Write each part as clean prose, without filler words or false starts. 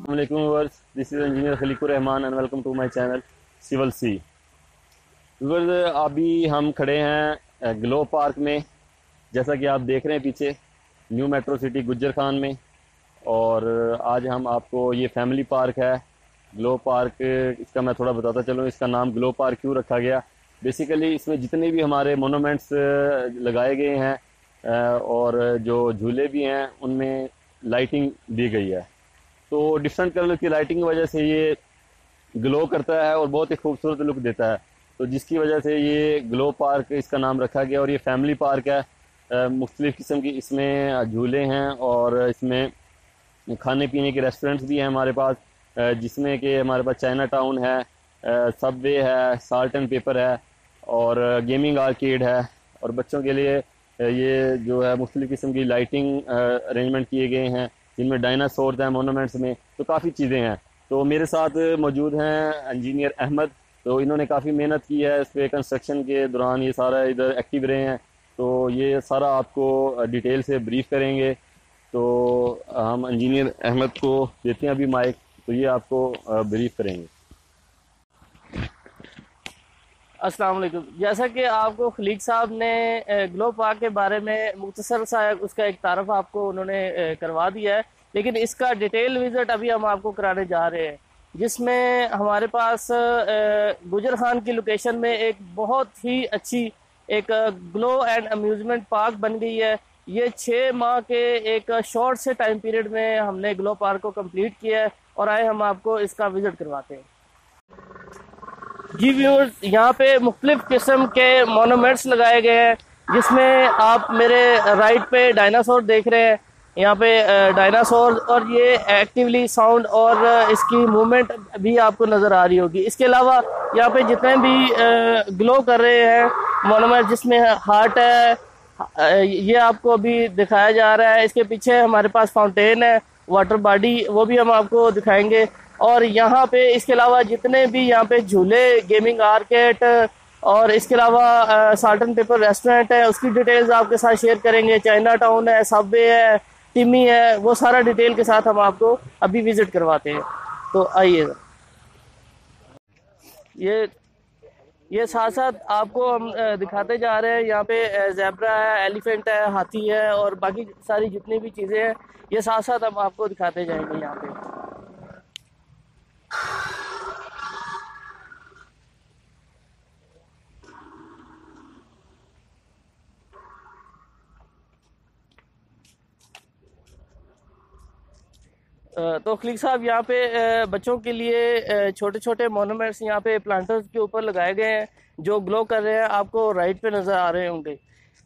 Assalamualaikum viewers, this is engineer Khaliqur Rahman and welcome to my channel Civil C। viewers, अभी हम खड़े हैं glow park में। जैसा कि आप देख रहे हैं पीछे new metro city Gujjar Khan में। और आज हम आपको ये फैमिली पार्क है ग्लो पार्क, इसका मैं थोड़ा बताता चलूँ इसका नाम ग्लो पार्क क्यों रखा गया। बेसिकली इसमें जितने भी हमारे मोनूमेंट्स लगाए गए हैं और जो झूले भी हैं उनमें लाइटिंग दी गई है। तो डिफरेंट कलर की लाइटिंग की वजह से ये ग्लो करता है और बहुत ही खूबसूरत लुक देता है। तो जिसकी वजह से ये ग्लो पार्क इसका नाम रखा गया। और ये फैमिली पार्क है, मुख्तलिफ़ किस्म की इसमें झूले हैं और इसमें खाने पीने के रेस्टोरेंट्स भी हैं हमारे पास, जिसमें कि हमारे पास चाइना टाउन है, सबवे है, साल्ट एंड पेपर है और गेमिंग आर्केड है। और बच्चों के लिए ये जो है मुख्तलिफ़ किस्म की लाइटिंग अरेंजमेंट किए गए हैं, जिनमें डायनासोर हैं मोनूमेंट्स में। तो काफ़ी चीज़ें हैं। तो मेरे साथ मौजूद हैं इंजीनियर अहमद। तो इन्होंने काफ़ी मेहनत की है इस पर, कंस्ट्रक्शन के दौरान ये सारा इधर एक्टिव रहे हैं। तो ये सारा आपको डिटेल से ब्रीफ करेंगे। तो हम इंजीनियर अहमद को देते हैं अभी माइक, तो ये आपको ब्रीफ करेंगे। अस्सलाम वालेकुम। जैसा कि आपको खलीक साहब ने ग्लो पार्क के बारे में मुख्तसर सा उसका एक तारफ़ आपको उन्होंने करवा दिया है, लेकिन इसका डिटेल विज़िट अभी हम आपको कराने जा रहे हैं, जिसमें हमारे पास गुजर खान की लोकेशन में एक बहुत ही अच्छी एक ग्लो एंड अम्यूज़मेंट पार्क बन गई है। ये 6 माह के एक शॉर्ट से टाइम पीरियड में हमने ग्लो पार्क को कंप्लीट किया है और आए हम आपको इसका विज़िट करवाते हैं। जी व्यूअर्स, यहाँ पे मुख्तलिफ किस्म के मोनूमेंट्स लगाए गए हैं, जिसमें आप मेरे राइट पे डायनासोर देख रहे हैं। यहाँ पे डायनासोर और ये एक्टिवली साउंड और इसकी मूवमेंट भी आपको नज़र आ रही होगी। इसके अलावा यहाँ पे जितने भी ग्लो कर रहे हैं मोनूमेंट, जिसमें हार्ट है, ये आपको अभी दिखाया जा रहा है। इसके पीछे हमारे पास फाउंटेन है, वाटर बॉडी, वो भी हम आपको दिखाएंगे। और यहाँ पे इसके अलावा जितने भी यहाँ पे झूले, गेमिंग आर्केड और इसके अलावा साल्ट एंड पेपर रेस्टोरेंट है, उसकी डिटेल्स आपके साथ शेयर करेंगे। चाइना टाउन है, सबवे है, टिमी है, वो सारा डिटेल के साथ हम आपको अभी विजिट करवाते हैं। तो आइए, ये साथ साथ आपको हम दिखाते जा रहे हैं। यहाँ पे ज़ेब्रा है, एलिफेंट है, हाथी है और बाकी सारी जितनी भी चीज़ें हैं, ये साथ साथ हम आपको दिखाते जाएंगे यहाँ पे। तो खलीक साहब, यहाँ पे बच्चों के लिए छोटे छोटे मोनूमेंट्स यहाँ पे प्लांटर्स के ऊपर लगाए गए हैं, जो ग्लो कर रहे हैं, आपको राइट पे नज़र आ रहे होंगे।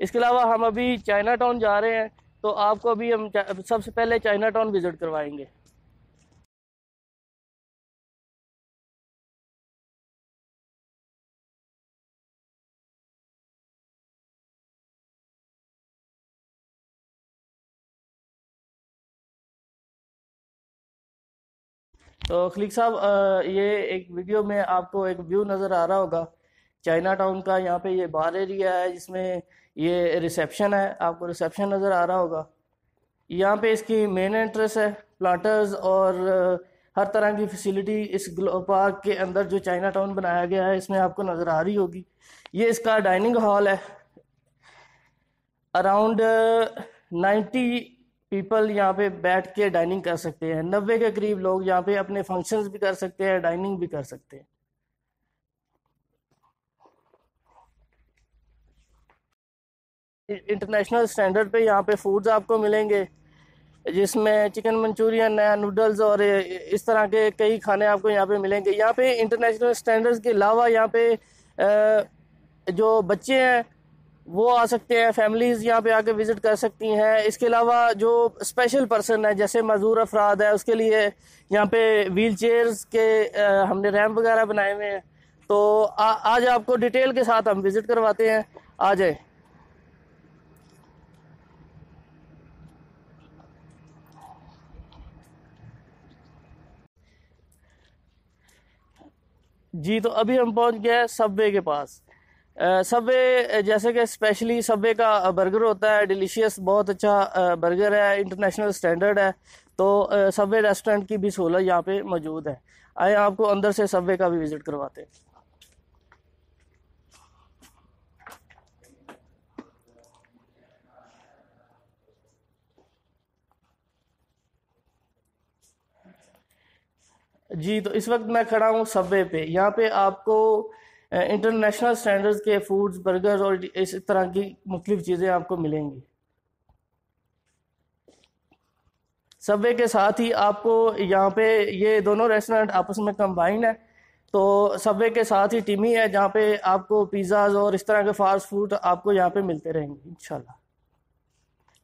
इसके अलावा हम अभी चाइना टाउन जा रहे हैं, तो आपको अभी हम सबसे पहले चाइना टाउन विज़िट करवाएंगे। तो खलीक साहब, ये एक वीडियो में आपको एक व्यू नज़र आ रहा होगा चाइना टाउन का। यहाँ पे ये बार एरिया है, जिसमें ये रिसेप्शन है, आपको रिसेप्शन नज़र आ रहा होगा। यहाँ पे इसकी मेन एंट्रेंस है, प्लांटर्स और हर तरह की फैसिलिटी इस ग्लो पार्क के अंदर जो चाइना टाउन बनाया गया है इसमें आपको नज़र आ रही होगी। ये इसका डाइनिंग हॉल है। अराउंड 90 पीपल यहाँ पे बैठ के डाइनिंग कर सकते हैं। 90 के करीब लोग यहाँ पे अपने फंक्शंस भी कर सकते हैं, डाइनिंग भी कर सकते हैं। इंटरनेशनल स्टैंडर्ड पे यहाँ पे फूड्स आपको मिलेंगे, जिसमें चिकन मंचूरियन है, नूडल्स और इस तरह के कई खाने आपको यहाँ पे मिलेंगे। यहाँ पे इंटरनेशनल स्टैंडर्ड्स के अलावा यहाँ पे जो बच्चे हैं वो आ सकते हैं, फैमिलीज़ यहाँ पे आके विज़िट कर सकती हैं। इसके अलावा जो स्पेशल पर्सन है, जैसे मजदूर अफराद है, उसके लिए यहाँ पे व्हील चेयर्स के हमने रैंप वगैरह बनाए हुए हैं। तो आज आपको डिटेल के साथ हम विज़िट करवाते हैं। आ जाए। जी, तो अभी हम पहुंच गए हैं सबवे के पास। सबवे जैसे कि स्पेशली सबवे का बर्गर होता है, डिलीशियस, बहुत अच्छा बर्गर है, इंटरनेशनल स्टैंडर्ड है। तो सबवे रेस्टोरेंट की भी सहूलत यहाँ पे मौजूद है। आए आपको अंदर से सबवे का भी विज़िट करवाते हैं। जी, तो इस वक्त मैं खड़ा हूँ सबवे पे। यहाँ पे आपको इंटरनेशनल स्टैंडर्ड्स के फूड्स, बर्गर्स और इस तरह की मुख्तलिफ चीज़ें आपको मिलेंगी। सबवे के साथ ही आपको यहाँ पे ये दोनों रेस्टोरेंट आपस में कंबाइन है, तो सबवे के साथ ही टिमी है जहाँ पे आपको पिज़्ज़ाज और इस तरह के फास्ट फूड आपको यहाँ पे मिलते रहेंगे इंशाल्लाह।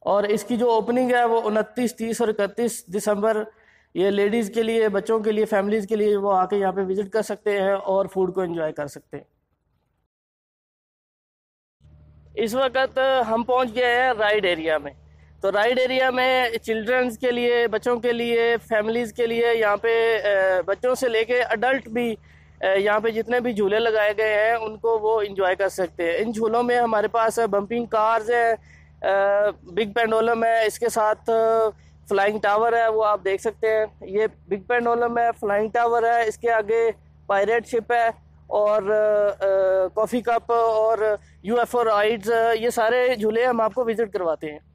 और इसकी जो ओपनिंग है वो 29, 30 और 31 दिसंबर, ये लेडीज़ के लिए, बच्चों के लिए, फैमिलीज़ के लिए वो आके यहाँ पे विज़िट कर सकते हैं और फूड को एंजॉय कर सकते हैं। इस वक्त हम पहुँच गए हैं राइड एरिया में। तो राइड एरिया में चिल्ड्रंस के लिए, बच्चों के लिए, फैमिलीज़ के लिए यहाँ पे बच्चों से लेके अडल्ट भी यहाँ पे जितने भी झूले लगाए गए हैं उनको वो इंजॉय कर सकते हैं। इन झूलों में हमारे पास बम्पिंग कार्स हैं, बिग पेंडोलम है, इसके साथ फ्लाइंग टावर है, वो आप देख सकते हैं। ये बिग पेंडोलम है, फ्लाइंग टावर है, इसके आगे पायरेट शिप है और कॉफ़ी कप और यूएफओ राइड्स, ये सारे झूले हम आपको विज़िट करवाते हैं।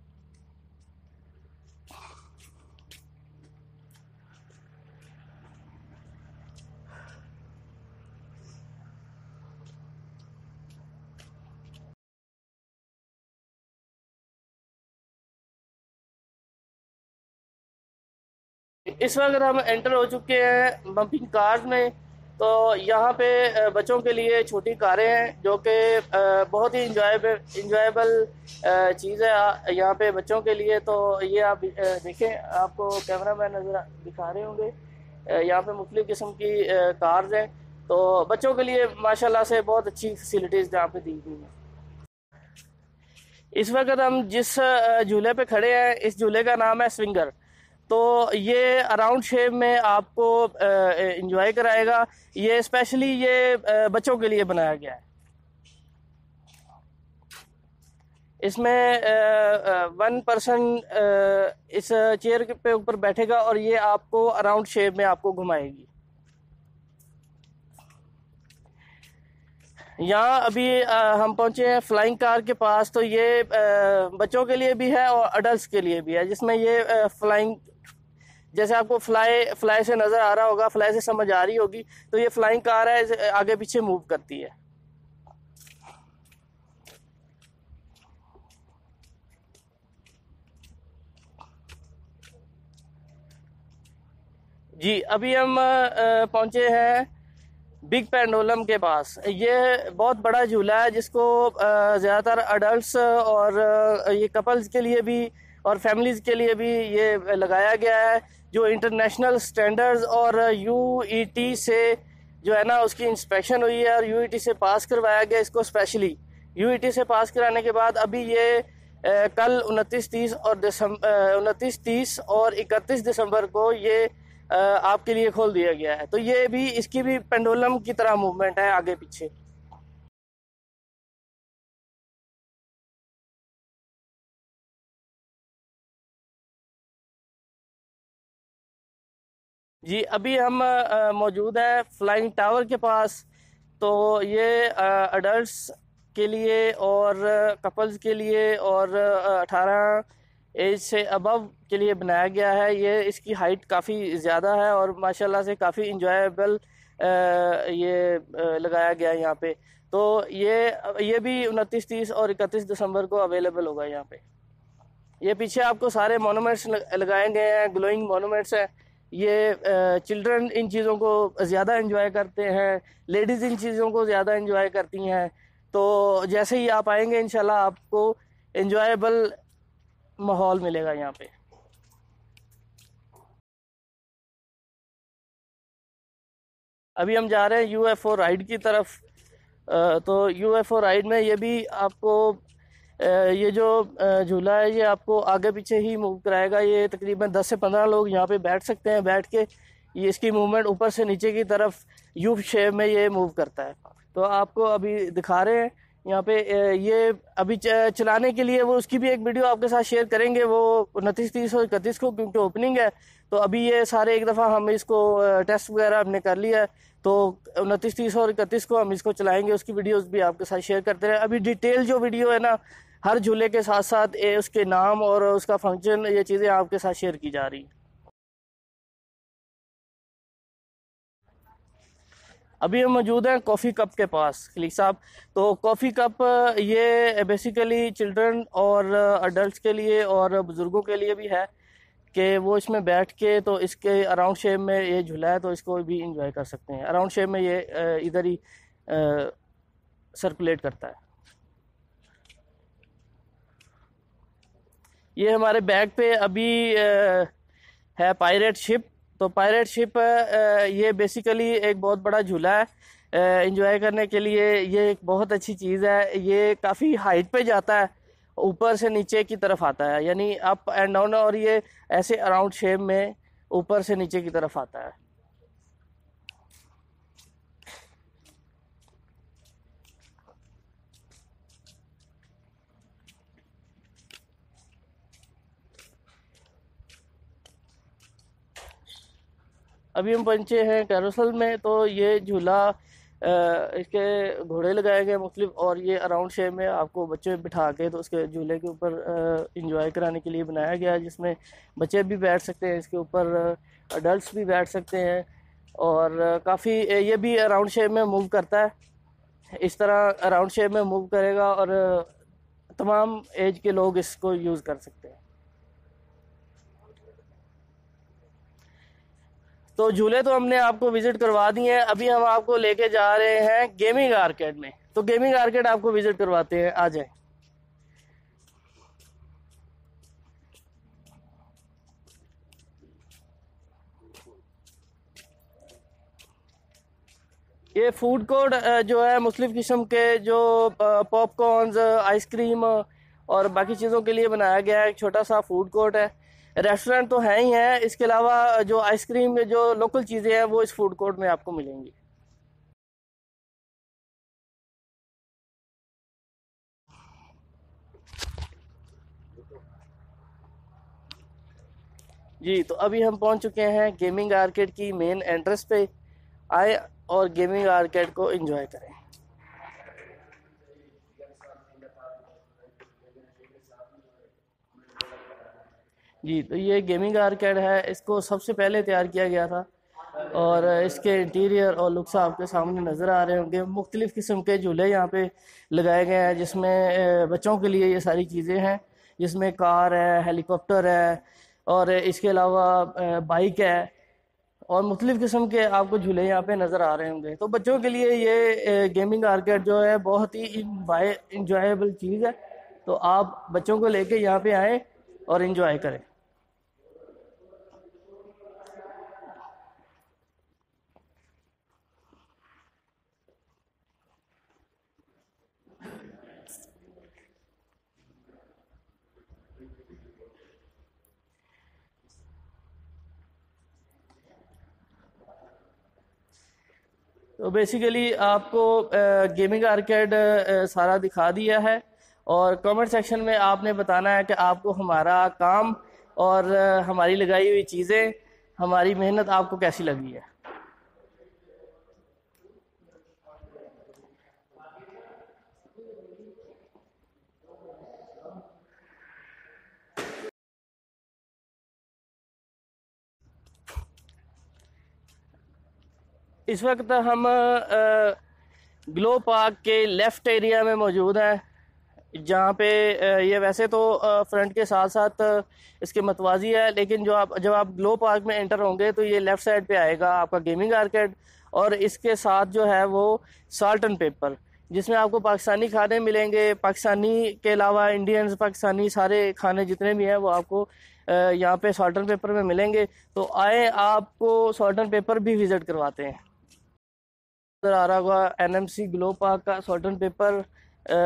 इस वक्त हम एंटर हो चुके हैं बम्पिंग कार्स में। तो यहाँ पे बच्चों के लिए छोटी कारें हैं जो कि बहुत ही इंजॉयबल चीज़ है यहाँ पे बच्चों के लिए। तो ये आप देखें, आपको कैमरा मैन नज़र दिखा रहे होंगे, यहाँ पे मुख्तलिफ़ किस्म की कार्स हैं। तो बच्चों के लिए माशाल्लाह से बहुत अच्छी फैसिलिटीज़ यहाँ पे दी गई हैं। इस वक्त हम जिस झूले पे खड़े हैं, इस झूले का नाम है स्विंगर। तो ये अराउंड शेप में आपको इंजॉय कराएगा। ये स्पेशली ये बच्चों के लिए बनाया गया है। इसमें 1 पर्सन इस चेयर पे ऊपर बैठेगा और ये आपको अराउंड शेप में आपको घुमाएगी। यहाँ अभी हम पहुँचे हैं फ्लाइंग कार के पास। तो ये बच्चों के लिए भी है और अडल्ट के लिए भी है, जिसमें ये फ्लाइंग, जैसे आपको फ्लाई से नज़र आ रहा होगा, फ्लाई से समझ आ रही होगी, तो ये फ्लाइंग कार है, आगे पीछे मूव करती है। जी, अभी हम पहुँचे हैं बिग पेंडोलम के पास। ये बहुत बड़ा झूला है जिसको ज़्यादातर अडल्ट्स और ये कपल्स के लिए भी और फैमिलीज़ के लिए भी ये लगाया गया है, जो इंटरनेशनल स्टैंडर्ड्स और यूईटी से जो है ना उसकी इंस्पेक्शन हुई है और यूईटी से पास करवाया गया इसको। स्पेशली यूईटी से पास कराने के बाद अभी ये कल 29, 30 और 31 दिसंबर को ये आपके लिए खोल दिया गया है। तो ये भी, इसकी भी पेंडुलम की तरह मूवमेंट है आगे पीछे। जी, अभी हम मौजूद हैं फ्लाइंग टावर के पास। तो ये अडल्ट्स के लिए और कपल्स के लिए और 18 एज से अबव के लिए बनाया गया है। ये इसकी हाइट काफ़ी ज़्यादा है और माशाल्लाह से काफ़ी इंजॉयबल ये लगाया गया है यहाँ पे। तो ये भी 29, 30 और 31 दिसंबर को अवेलेबल होगा यहाँ पे। ये पीछे आपको सारे मोनूमेंट्स लगाए गए हैं, ग्लोइंग मोनूमेंट्स हैं। ये चिल्ड्रन इन चीज़ों को ज़्यादा इंजॉय करते हैं, लेडीज़ इन चीज़ों को ज़्यादा इंजॉय करती हैं। तो जैसे ही आप आएंगे इंशाल्लाह आपको इंजॉयबल माहौल मिलेगा यहाँ पे। अभी हम जा रहे हैं यूएफओ राइड की तरफ। तो यूएफओ राइड में ये भी आपको ये जो झूला है ये आपको आगे पीछे ही मूव कराएगा। ये तकरीबन 10 से 15 लोग यहाँ पे बैठ सकते हैं। बैठ के ये इसकी मूवमेंट ऊपर से नीचे की तरफ यू शेप में ये मूव करता है। तो आपको अभी दिखा रहे हैं यहाँ पे। ये अभी चलाने के लिए वो उसकी भी एक वीडियो आपके साथ शेयर करेंगे, वो 29, 30 और 31 को, क्योंकि ओपनिंग है। तो अभी ये सारे एक दफ़ा हम इसको टेस्ट वगैरह हमने कर लिया है, तो 29, 30 और 31 को हम इसको चलाएंगे, उसकी वीडियोस भी आपके साथ शेयर करते रहे। अभी डिटेल जो वीडियो है ना, हर झूले के साथ साथ उसके नाम और उसका फंक्शन, ये चीज़ें आपके साथ शेयर की जा रही हैं। अभी हम मौजूद हैं कॉफ़ी कप के पास, खलीक साहब। तो कॉफ़ी कप ये बेसिकली चिल्ड्रन और अडल्ट के लिए और बुज़ुर्गों के लिए भी है कि वो इसमें बैठ के, तो इसके अराउंड शेप में ये झूला है, तो इसको भी इंजॉय कर सकते हैं। अराउंड शेप में ये इधर ही सर्कुलेट करता है। ये हमारे बैग पे अभी है पायरेट शिप। तो पायरेट शिप ये बेसिकली एक बहुत बड़ा झूला है इंजॉय करने के लिए। ये एक बहुत अच्छी चीज़ है। ये काफ़ी हाइट पे जाता है, ऊपर से नीचे की तरफ आता है, यानी अप एंड डाउन, और ये ऐसे अराउंड शेप में ऊपर से नीचे की तरफ आता है। अभी हम पहुंचे हैं कैरोसल में। तो ये झूला इसके घोड़े लगाए गए मुख्तलिफ, और ये अराउंड शेप में आपको बच्चे बिठा के तो उसके झूले के ऊपर इंजॉय कराने के लिए बनाया गया है, जिसमें बच्चे भी बैठ सकते हैं, इसके ऊपर अडल्ट्स भी बैठ सकते हैं। और काफ़ी ये भी अराउंड शेप में मूव करता है, इस तरह अराउंड शेप में मूव करेगा, और तमाम एज के लोग इसको यूज़ कर सकते हैं। तो झूले तो हमने आपको विजिट करवा दिए हैं। अभी हम आपको लेके जा रहे हैं गेमिंग आर्केड में। तो गेमिंग आर्केड आपको विजिट करवाते हैं, आ जाए। ये फूड कोर्ट जो है मुख्तलिफ किस्म के जो पॉपकॉर्न्स, आइसक्रीम और बाकी चीज़ों के लिए बनाया गया है। एक छोटा सा फूड कोर्ट है। रेस्टोरेंट तो है ही है, इसके अलावा जो आइसक्रीम जो लोकल चीज़ें हैं वो इस फूड कोर्ट में आपको मिलेंगी। जी, तो अभी हम पहुंच चुके हैं गेमिंग आर्केड की मेन एंट्रेंस पे। आए और गेमिंग आर्केड को एंजॉय करें। जी, तो ये गेमिंग आर्केड है। इसको सबसे पहले तैयार किया गया था, और इसके इंटीरियर और लुक्स आपके सामने नज़र आ रहे होंगे। मुख्तलिफ़ किस्म के झूले यहाँ पे लगाए गए हैं, जिसमें बच्चों के लिए ये सारी चीज़ें हैं, जिसमें कार है, हेलीकॉप्टर है, और इसके अलावा बाइक है, और मुख्तलिफ़ किस्म के आपको झूले यहाँ पे नज़र आ रहे होंगे। तो बच्चों के लिए ये गेमिंग आर्केड जो है बहुत ही इंजॉयबल चीज़ है। तो आप बच्चों को लेके यहाँ पे आएँ और इंजॉय करें। तो बेसिकली आपको गेमिंग आर्केड सारा दिखा दिया है, और कमेंट सेक्शन में आपने बताना है कि आपको हमारा काम और हमारी लगाई हुई चीज़ें, हमारी मेहनत आपको कैसी लगी है। इस वक्त हम ग्लो पार्क के लेफ़्ट एरिया में मौजूद हैं, जहाँ पे ये वैसे तो फ्रंट के साथ साथ इसके मतवाजी है, लेकिन जब आप ग्लो पार्क में एंटर होंगे तो ये लेफ़्ट साइड पे आएगा आपका गेमिंग आर्केड, और इसके साथ जो है वो साल्ट एंड पेपर, जिसमें आपको पाकिस्तानी खाने मिलेंगे। पाकिस्तानी के अलावा इंडियंस, पाकिस्तानी सारे खाने जितने भी हैं वो आपको यहाँ पे साल्ट एंड पेपर में मिलेंगे। तो आए, आपको साल्ट एंड पेपर भी विज़िट करवाते हैं। आ रहा होगा एनएमसी ग्लो पार्क का सॉल्ट एंड पेपर,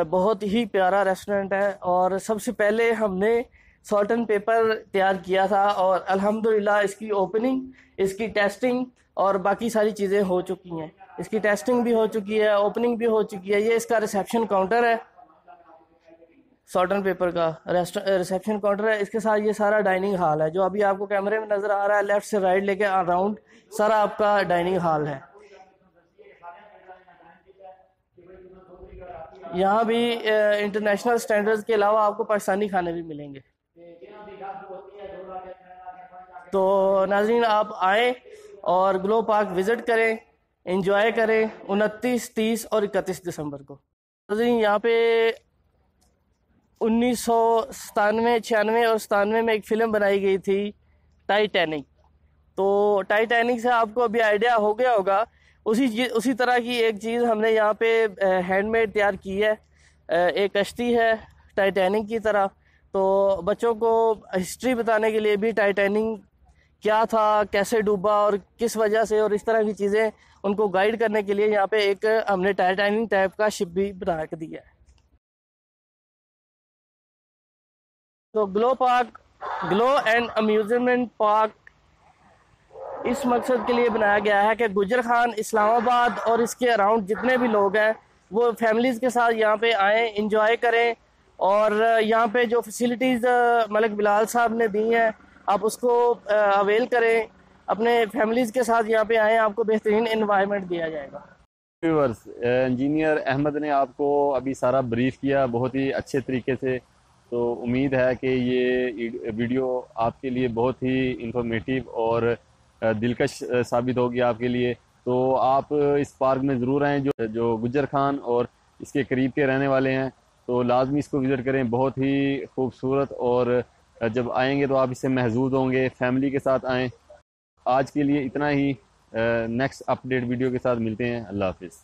बहुत ही प्यारा रेस्टोरेंट है। और सबसे पहले हमने सॉल्ट एंड पेपर तैयार किया था, और अल्हम्दुलिल्लाह इसकी ओपनिंग, इसकी टेस्टिंग और बाकी सारी चीज़ें हो चुकी हैं। इसकी टेस्टिंग भी हो चुकी है, ओपनिंग भी हो चुकी है। ये इसका रिसेप्शन काउंटर है। सॉल्ट पेपर का रिसेप्शन काउंटर है। इसके साथ ये सारा डाइनिंग हॉल है जो अभी आपको कैमरे में नज़र आ रहा है। लेफ्ट से राइट लेके अराउंड सारा आपका डाइनिंग हॉल है। यहाँ भी इंटरनेशनल स्टैंडर्ड्स के अलावा आपको पाकिस्तानी खाने भी मिलेंगे। तो नाज़रीन, आप आए और ग्लो पार्क विज़िट करें, एंजॉय करें 29, 30 और 31 दिसंबर को। नाज़रीन, यहाँ पे 1997, 96 और 97 में एक फ़िल्म बनाई गई थी टाइटैनिक। तो टाइटैनिक से आपको अभी आइडिया हो गया होगा, उसी तरह की एक चीज़ हमने यहाँ पे हैंडमेड तैयार की है। एक कश्ती है टाइटैनिक की तरह। तो बच्चों को हिस्ट्री बताने के लिए भी टाइटैनिक क्या था, कैसे डूबा और किस वजह से, और इस तरह की चीज़ें उनको गाइड करने के लिए यहाँ पे एक हमने टाइटैनिक टाइप का शिप भी बना के दिया है। तो ग्लो एंड अम्यूजमेंट पार्क इस मकसद के लिए बनाया गया है कि गुजर खान, इस्लामाबाद और इसके अराउंड जितने भी लोग हैं वो फैमिलीज़ के साथ यहाँ पे आएँ, इंजॉय करें। और यहाँ पे जो फैसिलिटीज़ मलिक बिलाल साहब ने दी हैं, आप उसको अवेल करें, अपने फैमिलीज़ के साथ यहाँ पे आएँ, आपको बेहतरीन एनवायरनमेंट दिया जाएगा। व्यूअर्स, इंजीनियर अहमद ने आपको अभी सारा ब्रीफ किया बहुत ही अच्छे तरीके से। तो उम्मीद है कि ये वीडियो आपके लिए बहुत ही इंफॉर्मेटिव और दिलकश साबित होगी आपके लिए। तो आप इस पार्क में ज़रूर आएँ। जो गुजर खान और इसके करीब के रहने वाले हैं तो लाजमी इसको विज़िट करें। बहुत ही खूबसूरत, और जब आएंगे तो आप इससे महजूद होंगे। फैमिली के साथ आएँ। आज के लिए इतना ही। नेक्स्ट अपडेट वीडियो के साथ मिलते हैं। अल्लाह हाफिज़।